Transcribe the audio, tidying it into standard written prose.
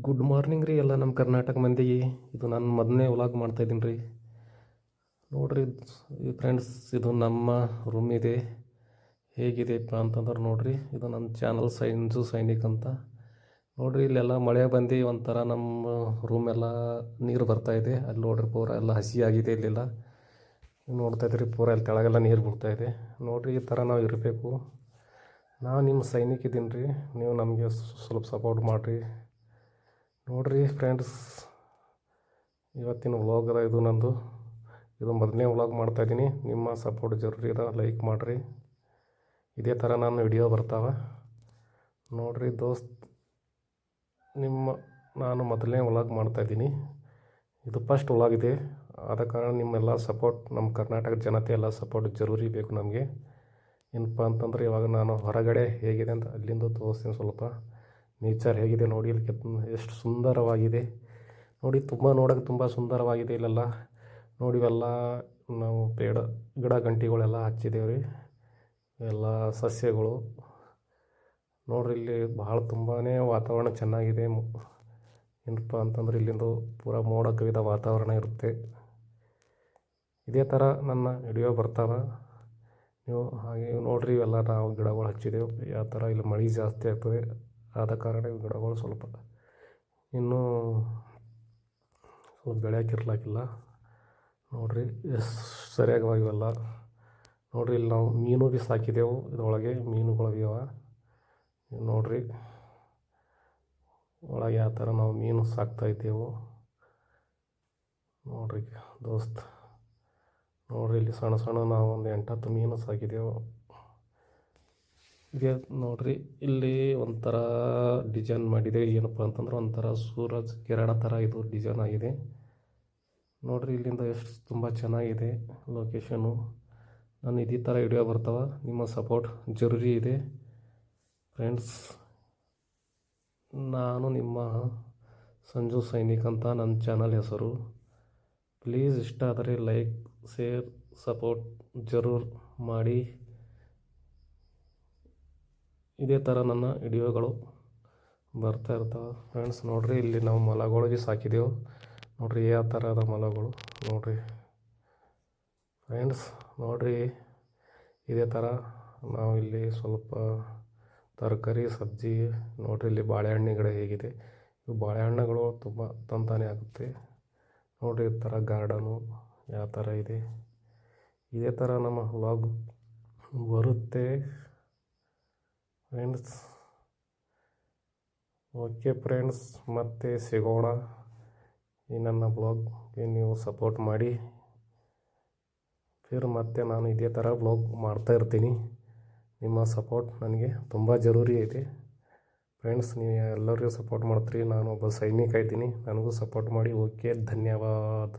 Good morning ರೀ ಎಲ್ಲ ನಮ್ಮ ಕರ್ನಾಟಕ ಮಂದಿಗೆ. ಇದು ನಾನು ಮೊದಲನೇ ವ್ಲಾಗ್ ಮಾಡ್ತಾಯಿದ್ದೀನಿ ರೀ. ನೋಡಿರಿ ಫ್ರೆಂಡ್ಸ್, ಇದು ನಮ್ಮ ರೂಮ್ ಇದೆ. ಹೇಗಿದೆಪ್ಪ ಅಂತಂದ್ರೆ ನೋಡಿರಿ, ಇದು ನನ್ನ ಚಾನಲ್ ಸಂಜು ಸೈನಿಕ್ ಅಂತ. ನೋಡಿರಿ ಇಲ್ಲೆಲ್ಲ ಮಳೆ ಬಂದು ಒಂಥರ ನಮ್ಮ ರೂಮ್ ಎಲ್ಲ ನೀರು ಬರ್ತಾಯಿದೆ. ಅಲ್ಲಿ ನೋಡ್ರಿ ಪೂರ ಎಲ್ಲ ಹಸಿ ಆಗಿದೆ. ಇಲ್ಲೆಲ್ಲ ನೋಡ್ತಾಯಿದ್ರಿ, ಪೂರ ಅಲ್ಲಿ ಕೆಳಗೆಲ್ಲ ನೀರು ಬಿಡ್ತಾಯಿದೆ. ನೋಡಿರಿ ಈ ಥರ ನಾವು ಇರಬೇಕು. ನಾವು ನಿಮ್ಮ ಸೈನಿಕ್ ಇದ್ದೀನಿ ರೀ. ನೀವು ನಮಗೆ ಸ್ವಲ್ಪ ಸಪೋರ್ಟ್ ಮಾಡಿರಿ. ನೋಡಿರಿ ಫ್ರೆಂಡ್ಸ್, ಇವತ್ತಿನ ವ್ಲಾಗ್ ಅದ ಇದು ನಂದು. ಇದು ಮೊದಲನೇ ವ್ಲಾಗ್ ಮಾಡ್ತಾಯಿದ್ದೀನಿ. ನಿಮ್ಮ ಸಪೋರ್ಟ್ ಜರೂರಿ ಅದ, ಲೈಕ್ ಮಾಡಿರಿ. ಇದೇ ಥರ ನಾನು ವಿಡಿಯೋ ಬರ್ತಾವೆ ನೋಡಿರಿ ದೋಸ್ತ್. ನಾನು ಮೊದಲನೇ ವ್ಲಾಗ್ ಮಾಡ್ತಾಯಿದ್ದೀನಿ. ಇದು ಫಸ್ಟ್ ವ್ಲಾಗ್ ಇದೆ. ಆದ ಕಾರಣ ನಿಮ್ಮೆಲ್ಲ ಸಪೋರ್ಟ್, ನಮ್ಮ ಕರ್ನಾಟಕ ಜನತೆ ಎಲ್ಲ ಸಪೋರ್ಟ್ ಜರೂರಿ ಬೇಕು ನಮಗೆ. ಏನಪ್ಪ ಅಂತಂದರೆ ಇವಾಗ ನಾನು ಹೊರಗಡೆ ಹೇಗಿದೆ ಅಂತ ಅಲ್ಲಿಂದ ತೋರಿಸ್ತೀನಿ. ಸ್ವಲ್ಪ ನೇಚರ್ ಹೇಗಿದೆ ನೋಡಿ. ಇಲ್ಲಿ ಎಷ್ಟು ಸುಂದರವಾಗಿದೆ ನೋಡಿ. ನೋಡೋಕ್ಕೆ ತುಂಬ ಸುಂದರವಾಗಿದೆ ಇಲ್ಲೆಲ್ಲ ನೋಡಿ. ಇವೆಲ್ಲ ನಾವು ಗಿಡ ಗಂಟಿಗಳೆಲ್ಲ ಹಚ್ಚಿದ್ದೇವೆ ರೀ, ಎಲ್ಲ ಸಸ್ಯಗಳು ನೋಡ್ರಿ. ಇಲ್ಲಿ ಭಾಳ ತುಂಬಾ ವಾತಾವರಣ ಚೆನ್ನಾಗಿದೆ. ಏನಪ್ಪ ಅಂತಂದ್ರೆ ಇಲ್ಲಿಂದ ಪೂರ ಮೋಡ ಕವಿದ ವಾತಾವರಣ ಇರುತ್ತೆ. ಇದೇ ಥರ ನನ್ನ ವಿಡಿಯೋ ಬರ್ತಾವೆ. ನೀವು ಹಾಗೆ ನೋಡಿರಿ. ಇವೆಲ್ಲ ನಾವು ಗಿಡಗಳು ಹಚ್ಚಿದ್ದೆವು. ಯಾವ ಥರ ಇಲ್ಲಿ ಮಳೆ ಜಾಸ್ತಿ ಆಗ್ತದೆ, ಆದ ಕಾರಣ ಗಿಡಗಳು ಸ್ವಲ್ಪ ಇನ್ನೂ ಸ್ವಲ್ಪ ಬೆಳೆಯೋಕ್ಕಿರ್ಲಾಕಿಲ್ಲ ನೋಡಿರಿ. ಎಷ್ಟು ಸರಿಯಾಗಿವೆಲ್ಲ ನೋಡಿರಿ. ಇಲ್ಲಿ ನಾವು ಮೀನು ಭೀ ಸಾಕಿದೆವು. ಇದರೊಳಗೆ ಮೀನುಗಳು ಭೀ ಅವ ನೋಡಿರಿ. ಒಳಗೆ ಯಾವ ಥರ ನಾವು ಮೀನು ಸಾಕ್ತಾಯಿದ್ದೆವು ನೋಡಿರಿ ದೋಸ್ತ್. ನೋಡಿರಿ ಇಲ್ಲಿ ಸಣ್ಣ ಸಣ್ಣ ನಾವು ಒಂದು 8-10 ಮೀನು ಸಾಕಿದೆವು. ಇದೆ ನೋಡಿರಿ, ಇಲ್ಲಿ ಒಂಥರ ಡಿಸೈನ್ ಮಾಡಿದೆ. ಏನಪ್ಪ ಅಂತಂದ್ರೆ ಒಂಥರ ಸೂರಜ್ ಕಿರಣ ಥರ ಇದು ಡಿಸೈನ್ ಆಗಿದೆ ನೋಡಿರಿ. ಇಲ್ಲಿಂದ ಎಷ್ಟು ತುಂಬ ಚೆನ್ನಾಗಿದೆ ಲೊಕೇಶನು. ನಾನು ಇದೇ ಥರ ವಿಡಿಯೋ ಬರ್ತಾವೆ. ನಿಮ್ಮ ಸಪೋರ್ಟ್ ಜರೂರಿ ಇದೆ ಫ್ರೆಂಡ್ಸ್. ನಾನು ನಿಮ್ಮ ಸಂಜು ಸೈನಿಕ್ ಅಂತ ನನ್ನ ಚಾನಲ್ ಹೆಸರು. ಪ್ಲೀಸ್ ಇಷ್ಟ ಆದರೆ ಲೈಕ್, ಶೇರ್, ಸಪೋರ್ಟ್ ಜರೂರ್ ಮಾಡಿ. ಇದೇ ಥರ ನನ್ನ ವಿಡಿಯೋಗಳು ಬರ್ತಾ ಇರ್ತಾವೆ ಫ್ರೆಂಡ್ಸ್. ನೋಡಿರಿ ಇಲ್ಲಿ ನಾವು ಮೊಲಗಳು ಭೀ ಸಾಕಿದೆವು ನೋಡಿರಿ. ಯಾವ ಥರದ ಮೊಲಗಳು ನೋಡಿರಿ ಫ್ರೆಂಡ್ಸ್. ನೋಡಿರಿ ಇದೇ ಥರ ನಾವು ಇಲ್ಲಿ ಸ್ವಲ್ಪ ತರಕಾರಿ ಸಬ್ಜಿ ನೋಡಿರಿ. ಇಲ್ಲಿ ಬಾಳೆಹಣ್ಣು ಗಿಡ ಹೇಗಿದೆ. ಇವು ಬಾಳೆಹಣ್ಣುಗಳು ತುಂಬ ತಂತಾನೆ ಆಗುತ್ತೆ ನೋಡಿರಿ. ಈ ಥರ ಗಾರ್ಡನು ಯಾವ ಥರ ಇದೆ. ಇದೇ ಥರ ನಮ್ಮ ವ್ಲಾಗ್ ಬರುತ್ತೆ ಫ್ರೆಂಡ್ಸ್. ಓಕೆ ಫ್ರೆಂಡ್ಸ್, ಮತ್ತೆ ಸಿಗೋಣ. ಈ ನನ್ನ ಬ್ಲಾಗ್ಗೆ ನೀವು ಸಪೋರ್ಟ್ ಮಾಡಿ. ಮತ್ತೆ ನಾನು ಇದೇ ಥರ ಬ್ಲಾಗ್ ಮಾಡ್ತಾ ಇರ್ತೀನಿ. ನಿಮ್ಮ ಸಪೋರ್ಟ್ ನನಗೆ ತುಂಬ ಜರೂರಿ ಐತೆ ಫ್ರೆಂಡ್ಸ್. ನೀವು ಎಲ್ಲರಿಗೂ ಸಪೋರ್ಟ್ ಮಾಡ್ತೀರಿ. ನಾನು ಒಬ್ಬ ಸೈನಿಕ ಇದ್ದೀನಿ, ನನಗೂ ಸಪೋರ್ಟ್ ಮಾಡಿ. ಓಕೆ, ಧನ್ಯವಾದ.